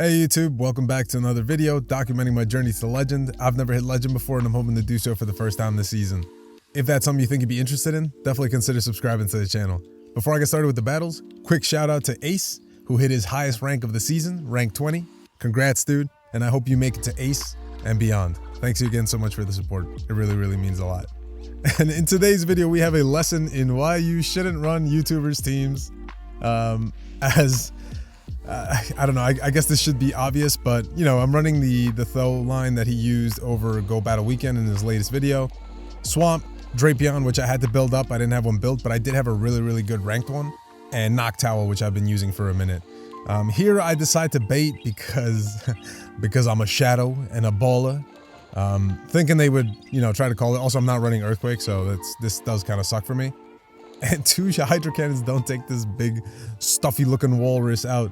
Hey YouTube, welcome back to another video documenting my journey to legend. I've never hit legend before and I'm hoping to do so for the first time this season. If that's something you think you'd be interested in, definitely consider subscribing to the channel. Before I get started with the battles, quick shout out to Ace, who hit his highest rank of the season, rank 20. Congrats dude, and I hope you make it to Ace and beyond. Thanks again so much for the support. It really means a lot. And in today's video, we have a lesson in why you shouldn't run YouTubers teams I don't know, I guess this should be obvious, but you know, I'm running the Tho line that he used over Go Battle Weekend in his latest video. Swamp, Drapion, which I had to build up. I didn't have one built, but I did have a really good ranked one. And Noctowl, which I've been using for a minute. Here I decide to bait because I'm a shadow and a baller. Thinking they would, you know, try to call it. Also, I'm not running Earthquake, so this does kind of suck for me. And two Hydro Cannons don't take this big stuffy looking walrus out.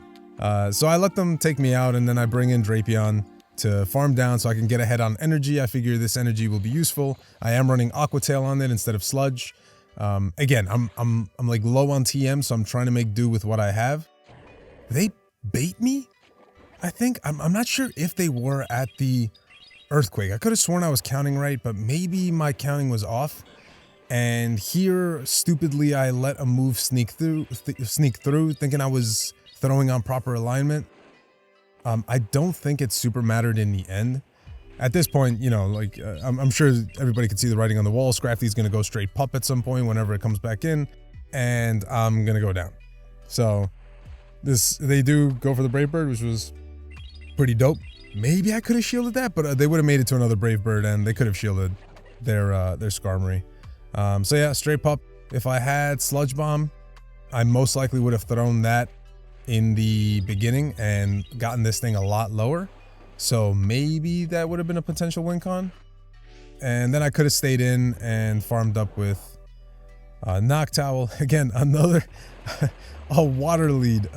So I let them take me out, and then I bring in Drapion to farm down so I can get ahead on energy. I figure this energy will be useful. I am running Aqua Tail on it instead of Sludge. Again, I'm like low on TM, so I'm trying to make do with what I have. They bait me? I think. I'm not sure if they were at the Earthquake. I could have sworn I was counting right, but maybe my counting was off. And here, stupidly, I let a move sneak through, thinking I was throwing on proper alignment. I don't think it super mattered in the end. At this point, you know, like, I'm sure everybody can see the writing on the wall. Scrafty's gonna go straight pup at some point whenever it comes back in, and I'm gonna go down. So, they do go for the Brave Bird, which was pretty dope. Maybe I could have shielded that, but they would have made it to another Brave Bird, and they could have shielded their Skarmory. So yeah, straight pup. If I had Sludge Bomb, I most likely would have thrown that in the beginning and gotten this thing a lot lower. So maybe that would have been a potential win con. And then I could have stayed in and farmed up with Noctowl. Again, another a water lead.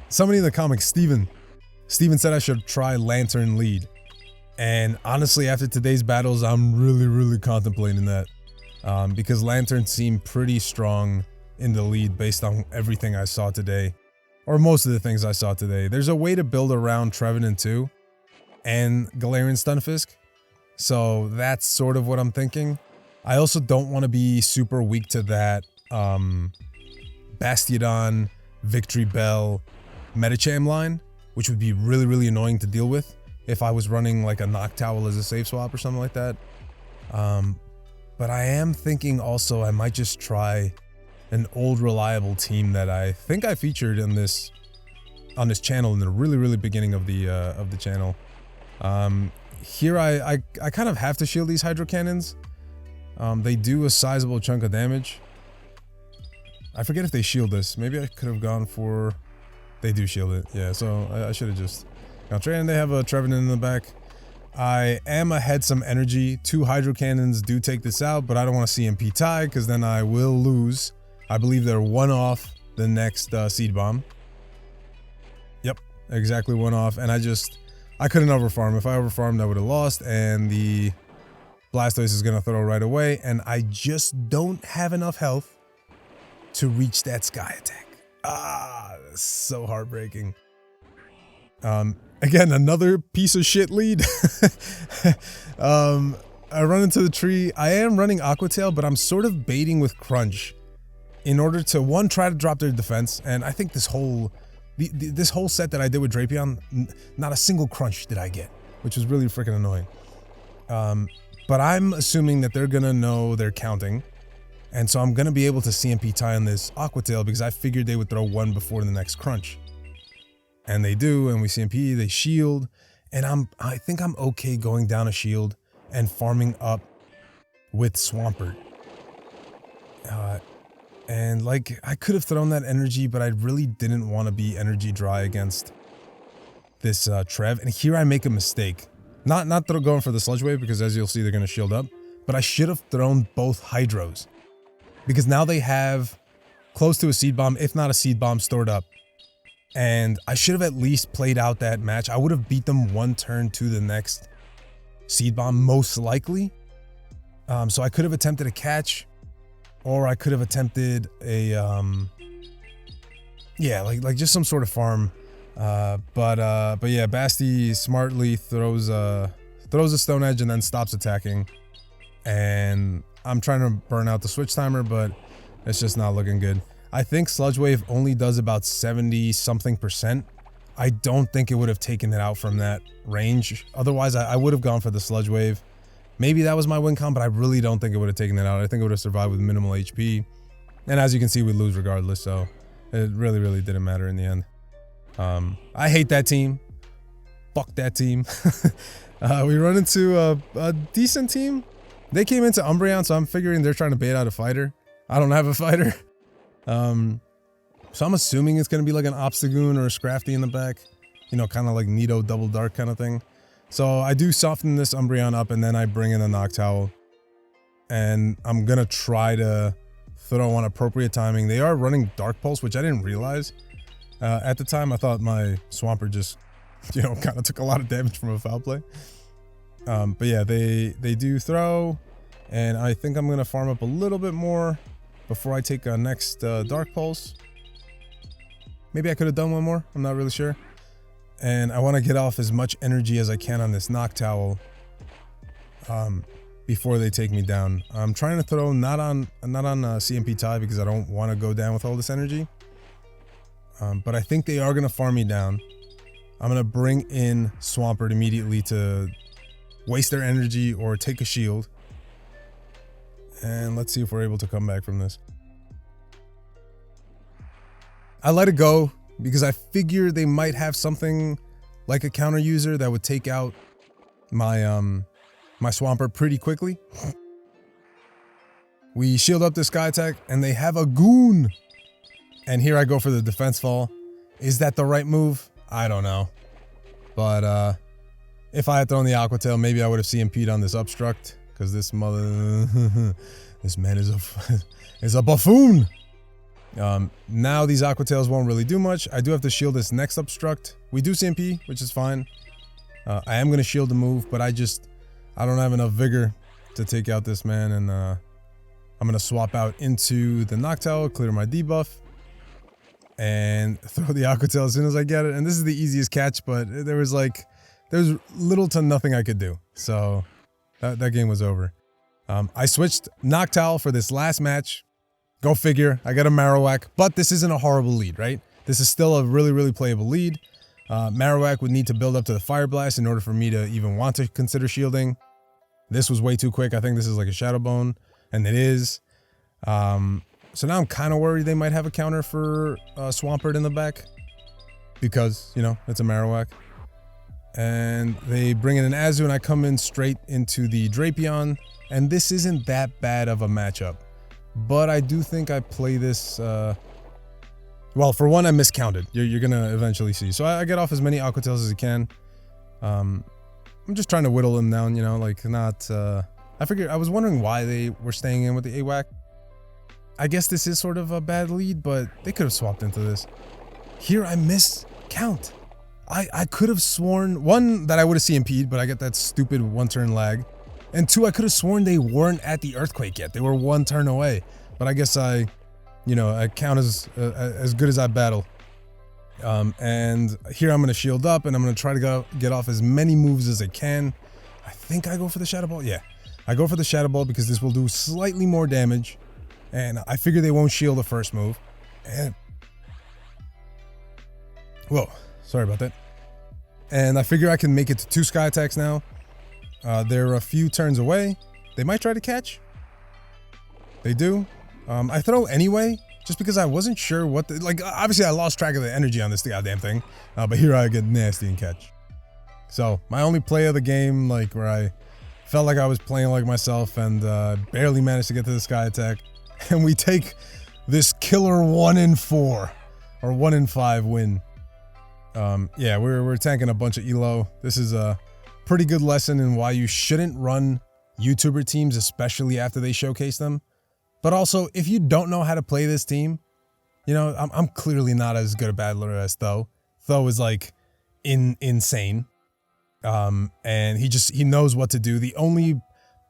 Somebody in the comments, Steven said I should try Lantern lead. And honestly, after today's battles, I'm really contemplating that. Because Lantern seemed pretty strong in the lead based on everything I saw today. Or most of the things I saw today. There's a way to build around Trevenant too, and Galarian Stunfisk. So that's sort of what I'm thinking. I also don't want to be super weak to that Bastiodon, Victory Bell, Medicham line, which would be really annoying to deal with if I was running like a Noctowl as a safe swap or something like that. But I am thinking also I might just try an old reliable team that I think I featured on this channel in the really beginning of the channel. Here I kind of have to shield these Hydro Cannons. They do a sizable chunk of damage. I forget if they shield this. Maybe I could have gone for. They do shield it. Yeah, so I should have just gone straight. And they have a Trevenant in the back. I am ahead some energy. Two Hydro Cannons do take this out, but I don't want to CMP tie because then I will lose. I believe they're one off the next Seed Bomb. Yep, exactly one off. And I couldn't overfarm. If I overfarmed, I would have lost. And the Blastoise is going to throw right away. And I just don't have enough health to reach that Sky Attack. Ah, that's so heartbreaking. Again, another piece of shit lead. I run into the tree. I am running Aqua Tail, but I'm sort of baiting with Crunch in order to, one, try to drop their defense. And I think this whole set that I did with Drapion, not a single Crunch did I get, which was really freaking annoying. But I'm assuming that they're gonna know they're counting. And so I'm gonna be able to CMP tie on this Aqua Tail because I figured they would throw one before the next Crunch. And they do, and we CMP, they shield, and I think I'm okay going down a shield and farming up with Swampert. And like, I could have thrown that energy, but I really didn't want to be energy dry against this Trev. And here I make a mistake. Not going for the Sludge Wave, because as you'll see, they're going to shield up. But I should have thrown both Hydros. Because now they have close to a Seed Bomb, if not a Seed Bomb, stored up. And I should have at least played out that match. I would have beat them one turn to the next Seed Bomb, most likely. So I could have attempted a catch, or I could have attempted a, yeah, like just some sort of farm But yeah, Basti smartly throws a Stone Edge and then stops attacking. And I'm trying to burn out the switch timer, but it's just not looking good. I think Sludge Wave only does about 70-something%. I don't think it would have taken it out from that range. Otherwise, I would have gone for the Sludge Wave. Maybe that was my win con, but I really don't think it would have taken it out. I think it would have survived with minimal HP. And as you can see, we lose regardless, so it really, really didn't matter in the end. I hate that team. Fuck that team. We run into a decent team. They came into Umbreon, so I'm figuring they're trying to bait out a fighter. I don't have a fighter. So I'm assuming it's going to be like an Obstagoon or a Scrafty in the back. You know, kind of like Nido Double Dark kind of thing. So I do soften this Umbreon up, and then I bring in the Noctowl. And I'm going to try to throw on appropriate timing. They are running Dark Pulse, which I didn't realize. At the time, I thought my Swampert just, you know, kind of took a lot of damage from a foul play. But yeah, they do throw, and I think I'm going to farm up a little bit more before I take a next Dark Pulse. Maybe I could have done one more. I'm not really sure. And I want to get off as much energy as I can on this Noctowl before they take me down. I'm trying to throw not on CMP tie because I don't want to go down with all this energy. But I think they are going to farm me down. I'm going to bring in Swampert immediately to waste their energy or take a shield. And let's see if we're able to come back from this. I let it go because I figured they might have something like a counter user that would take out my my Swampert pretty quickly. We shield up the Sky Attack and they have a Goon. And here I go for the defense fall. Is that the right move? I don't know. But if I had thrown the Aqua Tail, maybe I would have CMP'd on this Obstruct. Because this this man is a buffoon. Now these Aqua Tails won't really do much. I do have to shield this next Obstruct. We do CMP, which is fine. I am going to shield the move, but I don't have enough vigor to take out this man. And I'm going to swap out into the Noctowl, clear my debuff. And throw the Aqua Tail as soon as I get it. And this is the easiest catch, but there's little to nothing I could do. So that game was over. I switched Noctowl for this last match. Go figure, I got a Marowak, but this isn't a horrible lead, right? This is still a really, really playable lead. Marowak would need to build up to the Fire Blast in order for me to even want to consider shielding. This was way too quick. I think this is like a Shadow Bone, and it is. So now I'm kind of worried they might have a counter for Swampert in the back. Because, you know, it's a Marowak. And they bring in an Azu, and I come in straight into the Drapion. And this isn't that bad of a matchup. But I do think I play this... well, for one, I miscounted. You're going to eventually see. So I get off as many Aqua Tails as I can. I'm just trying to whittle them down, you know, like not... I was wondering why they were staying in with the AWAC. I guess this is sort of a bad lead, but they could have swapped into this. Here I miscount. I could have sworn, one, that I would have CMP'd, but I get that stupid one-turn lag. And two, I could have sworn they weren't at the Earthquake yet. They were one turn away. But I guess I count as good as I battle. And here I'm going to shield up, and I'm going to try to get off as many moves as I can. I think I go for the Shadow Ball. Yeah, I go for the Shadow Ball because this will do slightly more damage. And I figure they won't shield the first move. And... whoa, sorry about that. And I figure I can make it to 2 Sky Attacks now. They're a few turns away. They might try to catch. They do. I throw anyway, just because I wasn't sure what the... like, obviously I lost track of the energy on this goddamn thing. But here I get nasty and catch. So, my only play of the game, like, where I felt like I was playing like myself and barely managed to get to the Sky Attack. And we take this killer 1-in-4 or 1-in-5 win. Yeah, we're tanking a bunch of elo. This is a pretty good lesson in why you shouldn't run YouTuber teams, especially after they showcase them. But also, if you don't know how to play this team, you know, I'm clearly not as good a battler as Tho. Tho is like insane. And he knows what to do. The only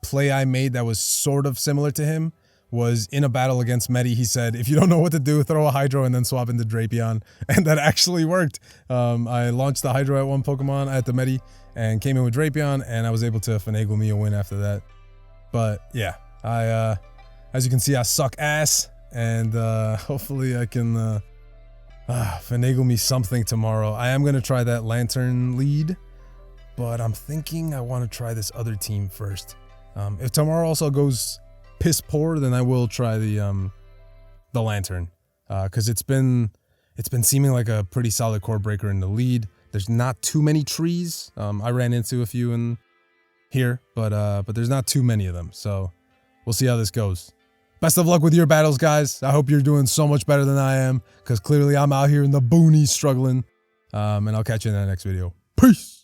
play I made that was sort of similar to him was in a battle against Medi. He said, if you don't know what to do, throw a Hydro and then swap into Drapion. And that actually worked. I launched the Hydro at one Pokemon at the Medi and came in with Drapion, and I was able to finagle me a win after that. But yeah, as you can see, I suck ass, and hopefully I can finagle me something tomorrow. I am going to try that Lantern lead, but I'm thinking I want to try this other team first. If tomorrow also goes piss poor, then I will try the Lantern, because it's been seeming like a pretty solid core breaker in the lead. There's not too many trees. I ran into a few in here, but there's not too many of them. So we'll see how this goes. Best of luck with your battles, guys. I hope you're doing so much better than I am, because clearly I'm out here in the boonies struggling. And I'll catch you in the next video. Peace.